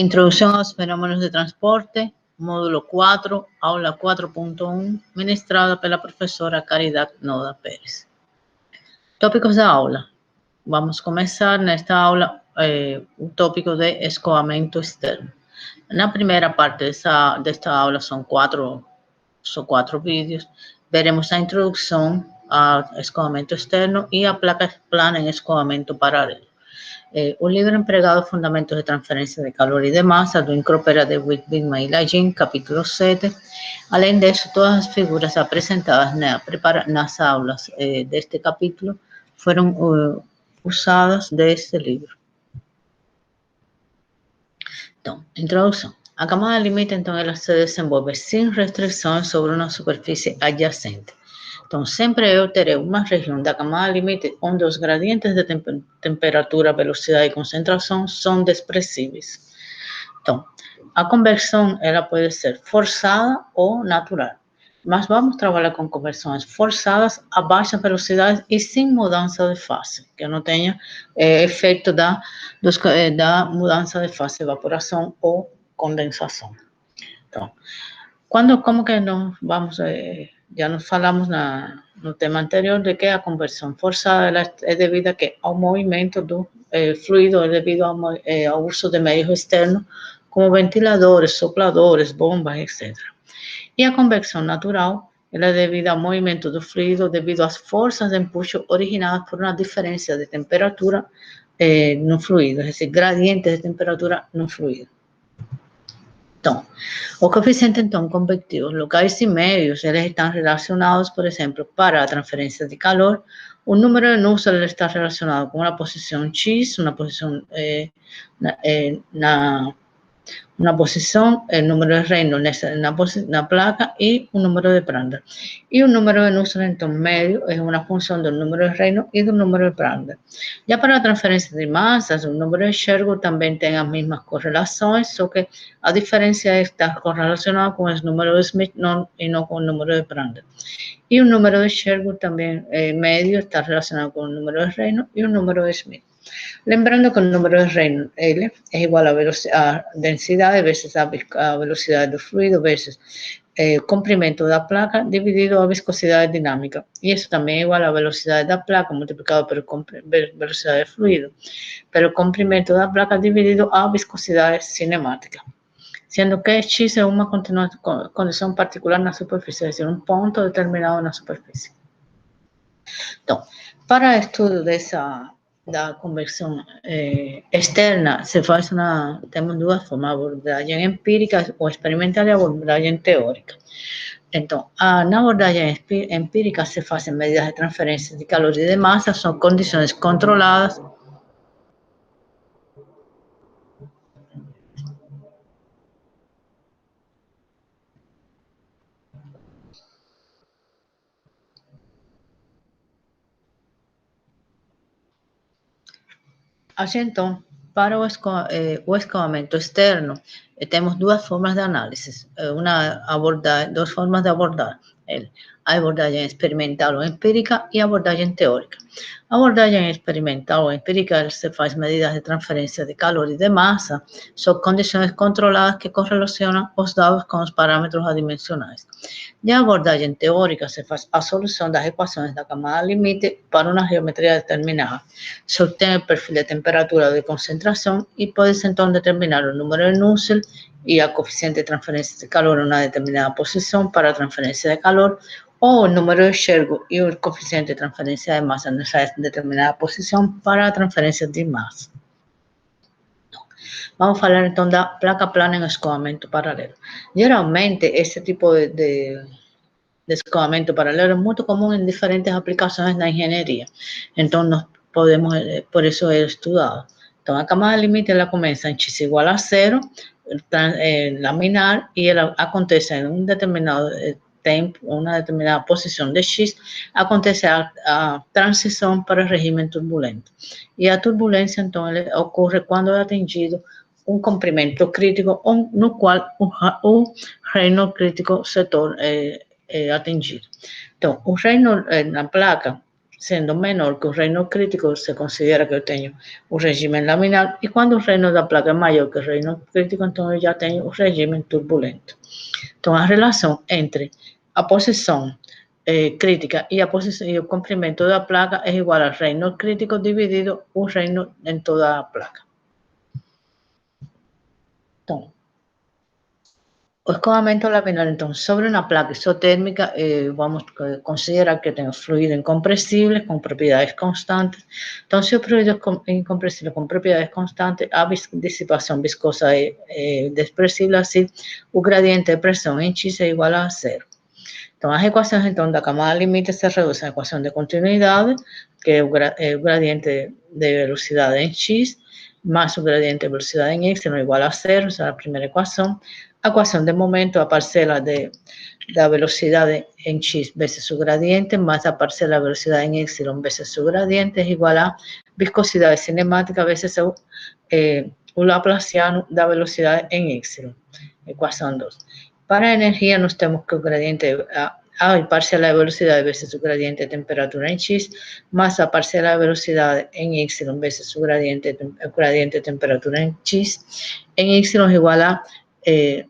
Introducción a los fenómenos de transporte, módulo 4, aula 4.1, ministrada por la professora Caridad Noda Pérez. Tópicos da aula. Vamos começar nesta aula o tópico de escoamento externo. Na primeira parte desta aula são quatro vídeos. Veremos a introdução ao escoamento externo e a placa plana em escoamento paralelo. O livro empregado Fundamentos de Transferência de Calor e de Massa, do Incropera de Wittmann e Lajin, capítulo 7. Além disso, todas as figuras apresentadas nas aulas deste capítulo foram usadas deste livro. Então, introdução. A camada limite, então, ela se desenvolve sem restrições sobre uma superfície adjacente. Então, sempre eu terei uma região da camada limite onde os gradientes de temperatura, velocidade e concentração são desprezíveis. Então, a conversão ela pode ser forçada ou natural. Mas vamos trabalhar com conversões forçadas a baixa velocidade e sem mudança de fase, que não tenha efeito da mudança de fase, evaporação ou condensação. Então, como que nós vamos... Já nos falamos no tema anterior de que a conversão forçada ela é devida ao movimento do fluido, é devido ao uso de meios externos, como ventiladores, sopladores, bombas, etc. E a convecção natural ela é devida ao movimento do fluido devido às forças de empuxo originadas por uma diferença de temperatura no fluido, é decir, gradientes de temperatura no fluido. Então, o coeficiente, então, convectivo, locais e meios, eles estão relacionados, por exemplo, para a transferência de calor, o número de Nusselt está relacionado com uma posição X, uma posição na posição, o número de Reynolds na placa e o número de Prandtl. E o número de Nusselt, então, médio, é uma função do número de Reynolds e do número de Prandtl. Já para a transferência de massas, o número de Sherwood também tem as mesmas correlações, só que a diferença é estar correlacionado com o número de Smith e não com o número de Prandtl. E o número de Sherwood também médio está relacionado com o número de Reynolds e o número de Smith. Lembrando que o número de Reynolds, L, é igual a densidade vezes a velocidade do fluido vezes o comprimento da placa dividido a viscosidade dinâmica. E isso também é igual a velocidade da placa multiplicado pela velocidade do fluido, pelo comprimento da placa dividido a viscosidade cinemática. Sendo que X é uma condição particular na superfície, é decir, um ponto determinado na superfície. Então, para estudo da conversão externa, temos duas formas, abordagem empírica ou experimental e abordagem teórica. Então, na abordagem empírica se fazem medidas de transferência de calor e de massa, são condições controladas assim, então, para o escoamento externo, temos duas formas de análise, duas formas de abordar ele. A abordagem experimental ou empírica e a abordagem teórica. A abordagem experimental ou empírica se faz medidas de transferência de calor e de massa, são condições controladas que correlacionam os dados com os parâmetros adimensionais. E a abordagem teórica se faz a solução das equações da camada limite para uma geometria determinada. Se obtém o perfil de temperatura ou de concentração e pode-se então determinar o número de Nusselt e a coeficiente de transferência de calor em uma determinada posição para a transferência de calor, ou o número de Sherwood e o coeficiente de transferência de massa nessa determinada posição para a transferência de massa. Vamos falar então da placa plana em escoamento paralelo. Geralmente, esse tipo de escoamento paralelo é muito comum em diferentes aplicações na engenharia. Então, nós podemos, por isso é estudado. Então, a camada limite ela começa em X igual a 0, laminar, e ela acontece em um determinado tempo, uma determinada posição de X, acontece a transição para o regime turbulento. E a turbulência, então, ocorre quando é atingido um comprimento crítico no qual o Reynolds crítico setor é atingido. Então, o Reynolds na placa, sendo menor que o reino crítico, se considera que eu tenho o regime laminar, e quando o reino da placa é maior que o reino crítico, então eu já tenho o regime turbulento. Então, a relação entre a posição crítica e o comprimento da placa é igual ao reino crítico dividido o reino em toda a placa. Então, o escoamento laminar, então, sobre uma placa isotérmica, vamos considerar que tem fluido incompressible com propriedades constantes. Então, se o fluido é incompressível com propriedades constantes, a dissipação viscosa é desprezível, assim, o gradiente de pressão em X é igual a zero. Então, as equações, então, da camada limite se reduzem à equação de continuidade, que é o gradiente de velocidade em X, mais o gradiente de velocidade em Y igual a zero, essa é a primeira equação. A equação de momento, a parcela da velocidade em X vezes o gradiente, mais a parcela da velocidade em Y vezes o gradiente, é igual a viscosidade cinemática vezes o laplaciano da velocidade em Y, equação 2. Para a energia, nós temos que o gradiente, a parcela da velocidade vezes o gradiente de temperatura em X, mais a parcela da velocidade em Y vezes o gradiente de temperatura em X, em Y igual a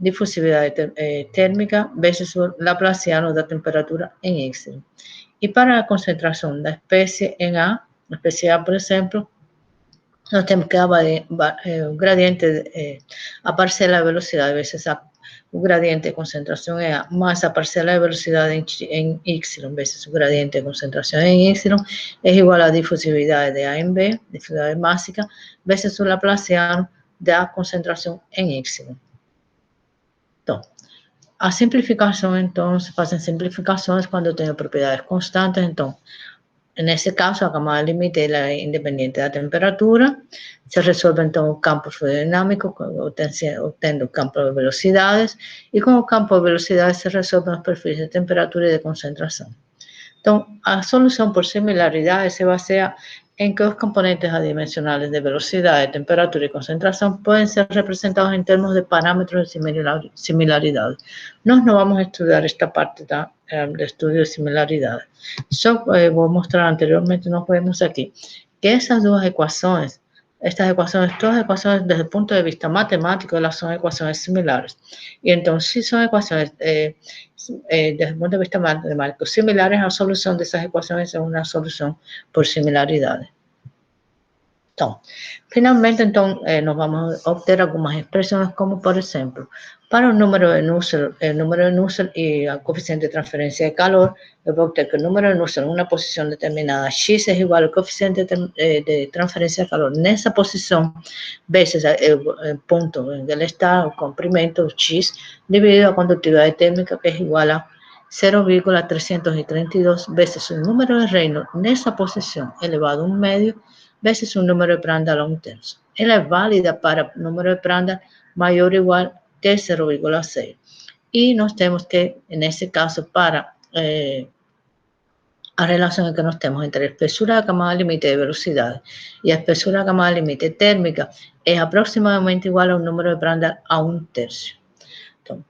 difusividade térmica vezes o laplaciano da temperatura em Y. E para a concentração da espécie em A, espécie A, por exemplo, nós temos que o gradiente, a parcela da velocidade vezes o gradiente de concentração em A, mais a parcela de velocidade em Y vezes o gradiente de concentração em Y, é igual à difusividade de A em B, difusividade mássica, vezes o laplaciano da concentração em Y. Então, a simplificação, então, se fazem simplificações quando eu tenho propriedades constantes. Então, nesse caso, a camada limite é independente da temperatura. Se resolve, então, o campo fluidodinâmico, obtendo o campo de velocidades, e com o campo de velocidades se resolvem os perfis de temperatura e de concentração. Então, a solução por similaridade se baseia em que os componentes adimensionais de velocidade, temperatura e concentração podem ser representados em termos de parâmetros de similaridade. Nós não vamos estudar esta parte do estudo de similaridade. Só vou mostrar anteriormente, nós vemos aqui, que essas duas equações, todas as equações desde o ponto de vista matemático, elas são equações similares. E então, se são equações desde o ponto de vista matemático similares, a solução dessas equações é uma solução por similaridade. Então, finalmente, então, nós vamos obter algumas expressões, como, por exemplo, para o número de Nusselt e a coeficiente de transferência de calor, eu vou obter que o número de Nusselt em uma posição determinada, x é igual ao coeficiente de transferência de calor nessa posição, vezes o ponto em que ele está, o comprimento, o x, dividido a condutividade térmica, que é igual a 0,332 vezes o número de Reynolds nessa posição elevado a 1 medio, vezes o número de Prandtl a 1/3. Ela é válida para o número de Prandtl maior ou igual que 0,6. E nós temos que, nesse caso, para a relação que nós temos entre a espessura da camada limite de velocidade e a espessura da camada limite térmica é aproximadamente igual ao número de Prandtl a 1/3. Então,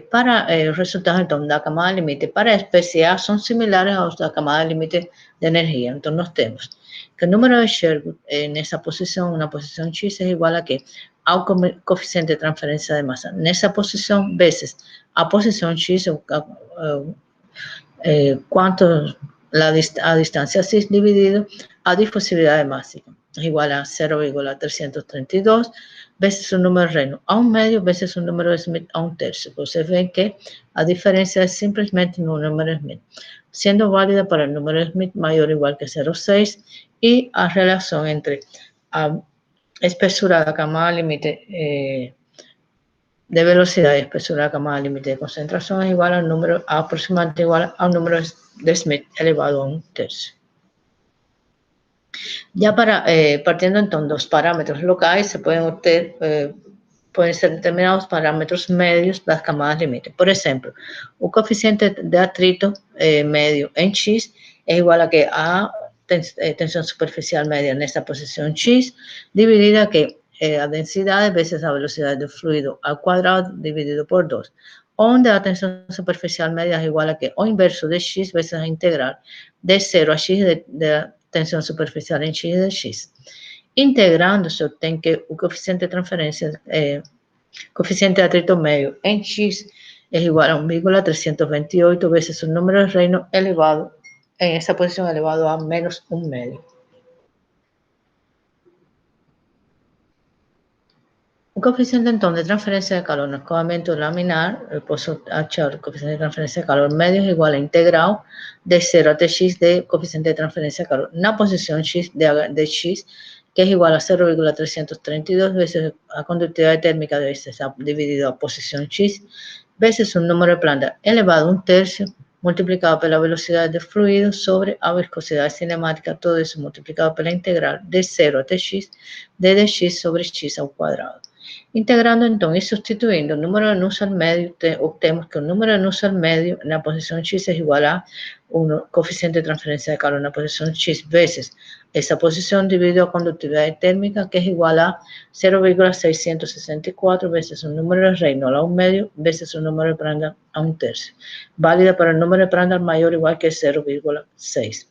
para os resultados então, da camada limite para a espécie A são similares aos da camada limite de energia. Então, nós temos que o número de Sherwood nessa posição, na posição X, é igual a quê? Ao coeficiente de transferência de massa nessa posição, vezes a posição X, quanto a distância X dividido a difusividade máxima, é igual a 0,332 vezes o número de Reynolds a 1 medio vezes o número de Smith a 1/3. Você vê que a diferença é simplesmente no número de Smith, sendo válida para o número de Smith maior ou igual que 0,6 e a relação entre a espessura da camada limite de velocidade e a espessura da camada limite de concentração é igual ao número, aproximadamente igual ao número de Smith elevado a 1/3. Já partindo então dos parâmetros locais, se podem obter, podem ser determinados parâmetros médios das camadas limite. Por exemplo, o coeficiente de atrito médio em X é igual a que a tensão superficial média nessa posição X, dividida que a densidade vezes a velocidade do fluido ao quadrado dividido por 2. donde la tensión superficial media es igual a que O inverso de X veces la integral de 0 a X de la tensión superficial en X de X. Integrando se obtiene que el coeficiente de transferencia, coeficiente de atrito medio en X es igual a 1,328 veces un número de Reynolds elevado, en esa posición elevado a menos 1 medio. Un coeficiente entonces de transferencia de calor no escobamiento laminar, el coeficiente de transferencia de calor medio es igual a integrado de 0 a Tx de coeficiente de transferencia de calor en la posición X de X, que es igual a 0,332 veces la conductividad térmica de veces dividido a posición X veces un número de planta elevado a 1/3 multiplicado por la velocidad del fluido sobre la viscosidad cinemática, todo eso multiplicado por la integral de 0 a Tx de dx sobre x al cuadrado. Integrando entonces y sustituyendo el número de nus al medio, obtenemos que el número de nus al medio en la posición X es igual a un coeficiente de transferencia de calor en la posición X veces esa posición dividido a conductividad térmica, que es igual a 0,664 veces un número de Reynolds a 1 medio veces un número de Prandtl a 1/3, válida para el número de Prandtl mayor o igual que 0,6.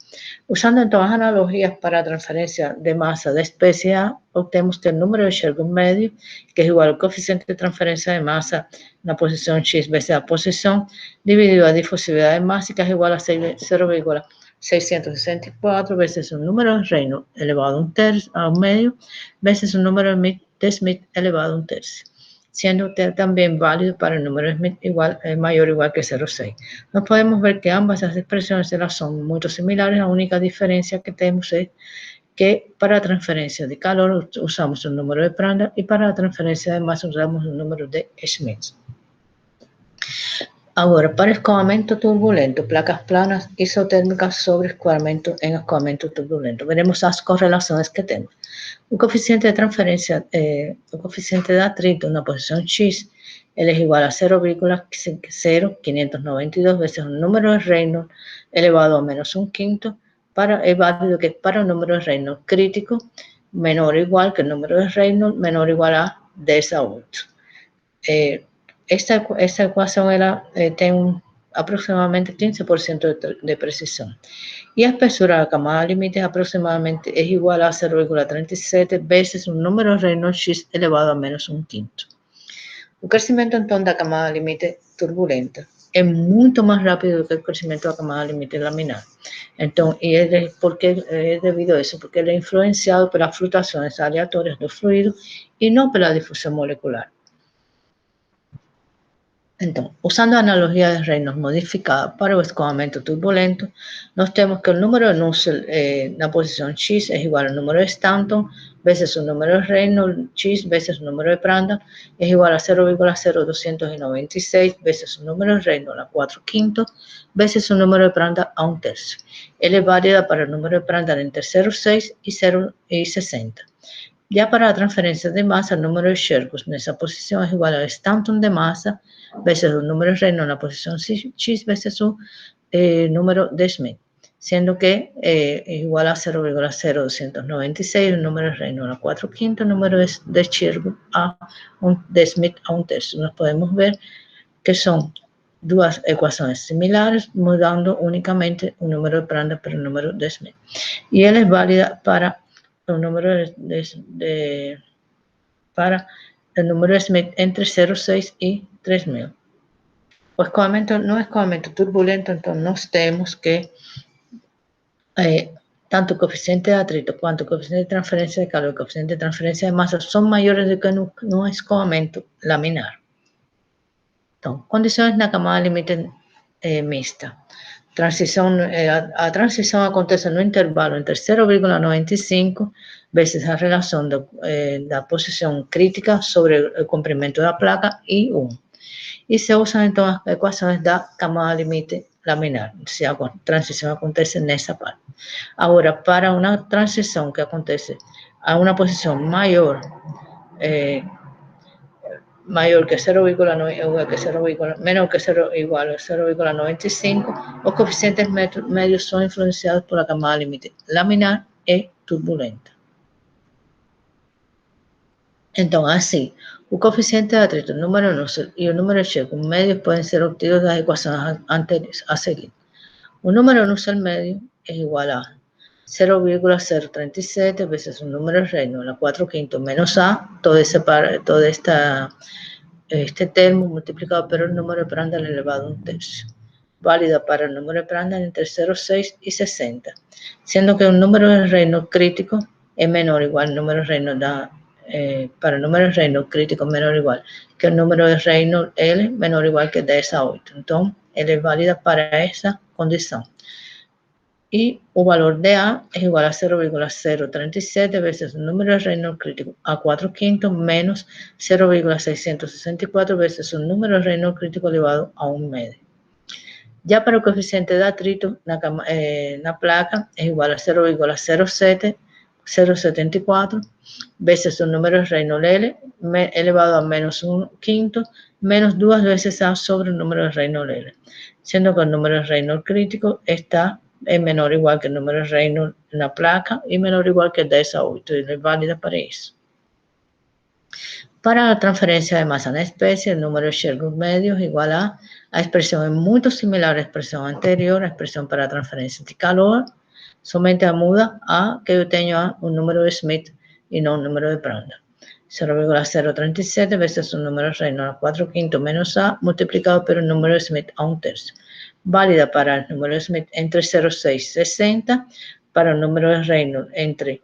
Usando entonces analogías para transferencia de masa de especie A, obtenemos que el número de Sherwood medio, que es igual al coeficiente de transferencia de masa en la posición X veces la posición, dividido a difusividad de masa, que es igual a 0,664 veces un número de Reynolds elevado a 1/3 a 1 medio veces un número de Smith elevado a 1/3, siendo también válido para el número de Smith mayor o igual que 0,6. Nos podemos ver que ambas las expresiones son muy similares, la única diferencia que tenemos es que para transferencia de calor usamos un número de Prandtl y para la transferencia de masa usamos un número de Schmidt. Ahora, para escobamiento turbulento, placas planas isotérmicas sobre escobamiento en escobamiento turbulento, veremos las correlaciones que tenemos. Un coeficiente de transferencia, un coeficiente de atrito en una posición X, él es igual a 0,0592 veces un número de Reynolds elevado a menos 1/5, es válido que para un número de Reynolds crítico menor o igual que el número de Reynolds menor o igual a 10 a 8. Esta ecuación tiene aproximadamente 15% de precisión. Y la espesura de la camada límite aproximadamente es igual a 0,37 veces un número de Reynolds X elevado a menos 1/5. El crecimiento entonces de la camada límite turbulenta es mucho más rápido que el crecimiento de la camada límite laminar. Entonces, porque es debido a eso, porque es influenciado por las fluctuaciones aleatorias del fluido y no por la difusión molecular. Entonces, usando analogía de Reynolds modificada para el escobamiento turbulento, nos tenemos que el número de Nusselt en la posición X es igual al número de Stanton veces un número de Reynolds X veces un número de Prandtl es igual a 0,0296 veces un número de Reynolds a 4/5 veces un número de Prandtl a 1/3. Él es válida para el número de Prandtl entre 0,6 y 0,60. Ya para la transferencia de masa, el número de Sherwood en esa posición es igual al Stanton de masa veces un número de Reynolds en la posición X veces su número de Smith, siendo que es igual a 0,0296 el número de Reynolds a 4/5, el número de Sherwood de Smith a 1/3. Nos podemos ver que son dos ecuaciones similares, mudando únicamente un número de Prandtl por el número de Smith. Y él es válida para el número para el número de Smith entre 0,6 y 3.000. O escobamiento no escobamiento turbulento, entonces nos tenemos que tanto el coeficiente de atrito cuanto el coeficiente de transferencia de calor y el coeficiente de transferencia de masa son mayores de que un escobamiento laminar. Entonces, condiciones en la camada límite mixta. La transición acontece en un intervalo entre 0,95 veces la relación de la posición crítica sobre el comprimento de la placa y 1. Y se usan entonces ecuaciones de camada límite laminar, si la transición acontece en esa parte. Ahora, para una transición que acontece a una posición mayor que 0,9, menor que 0 igual a 0,95, los coeficientes medios son influenciados por la camada límite laminar y turbulenta. Então, assim, o coeficiente de atrito, o número Nusselt e o número Checo médios podem ser obtidos das equações anteriores a seguir. O número Nusselt médio é igual a 0,037 vezes o número Reynolds a 4 quintos menos A, todo este termo multiplicado por el número de Prandtl elevado a 1/3, válida para el número de Prandtl entre 0,6 y 60, siendo que un número de Reynolds crítico es menor o igual al número de Reynolds para el número de Reynolds crítico menor o igual que el número de Reynolds L menor o igual que 10 a 8. Entonces, L es válida para esa condición. Y el valor de A es igual a 0,037 veces el número de Reynolds crítico a 4 quintos menos 0,664 veces el número de Reynolds crítico elevado a 1 medio. Ya para el coeficiente de atrito, la placa es igual a 0,074 veces el número de Reynolds L elevado a menos 1 quinto menos 2 veces A sobre el número de Reynolds L, siendo que el número de Reynolds crítico es menor o igual que el número de Reynolds en la placa y menor o igual que 10 a 8, y es válida para eso. Para la transferencia de masa en especie, el número de Sherwood medio es igual a expresión muy similar a la expresión anterior, la expresión para transferencia de calor, somente muda a que yo tengo un número de Smith y no un número de Prandtl. 0,037 veces un número de Reynolds a 4 quintos menos A multiplicado por el número de Smith a 1/3. Válida para el número de Smith entre 0,6 y 60, para el número de Reynolds entre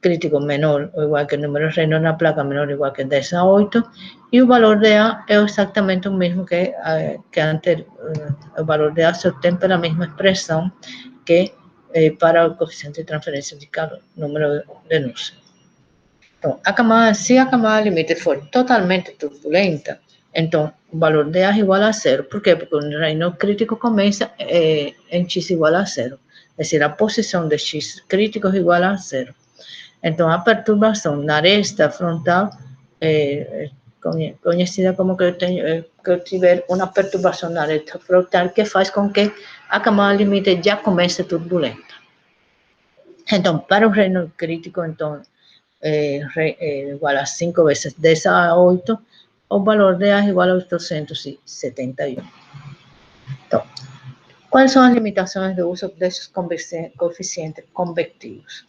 crítico menor o igual que el número de Reynolds en la placa menor o igual que 10 a 8, y el valor de A es exactamente el mismo que antes. El valor de A se obtiene por la misma expresión que para el coeficiente de transferencia de calor, número de Nusselt. Entonces, si la camada límite fue totalmente turbulenta, entonces el valor de A es igual a 0. ¿Por qué? Porque el Reynolds crítico comienza en X igual a 0. Es decir, la posición de X crítico es igual a 0. Entonces, la perturbación na aresta frontal, conocida como que eu tiver una perturbación na aresta frontal que hace con que la camada límite ya comience turbulenta. Entonces, para el Reynolds crítico, entonces, igual a 5 veces 10 a 8, el valor de A es igual a 871. Entonces, ¿cuáles son las limitaciones de uso de esos coeficientes convectivos?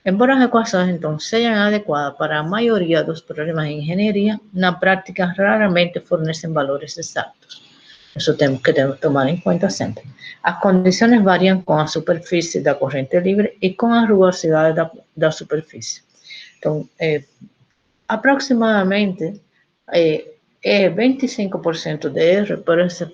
Embora las ecuaciones entonces sean adecuadas para la mayoría de los problemas de ingeniería, en la práctica raramente fornecen valores exactos. Eso tenemos que tomar en cuenta siempre. Las condiciones varían con la superficie de la corriente libre y con la rugosidad de la superficie. Entonces, aproximadamente 25% de R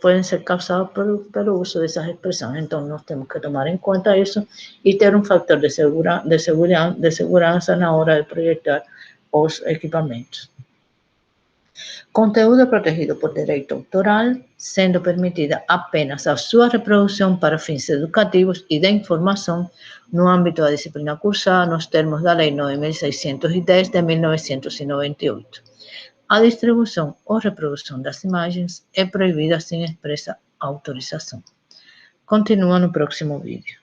pueden ser causados por el uso de esas expresiones. Entonces, nos tenemos que tomar en cuenta eso y tener un factor de seguridad a la hora de proyectar los equipamientos. Conteúdo protegido por derecho autoral, siendo permitida apenas a su reproducción para fines educativos y de información no ámbito da disciplina cursada nos termos da Lei 9.610 de 1998. A distribuição ou reprodução das imagens é proibida sem expressa autorização. Continua no próximo vídeo.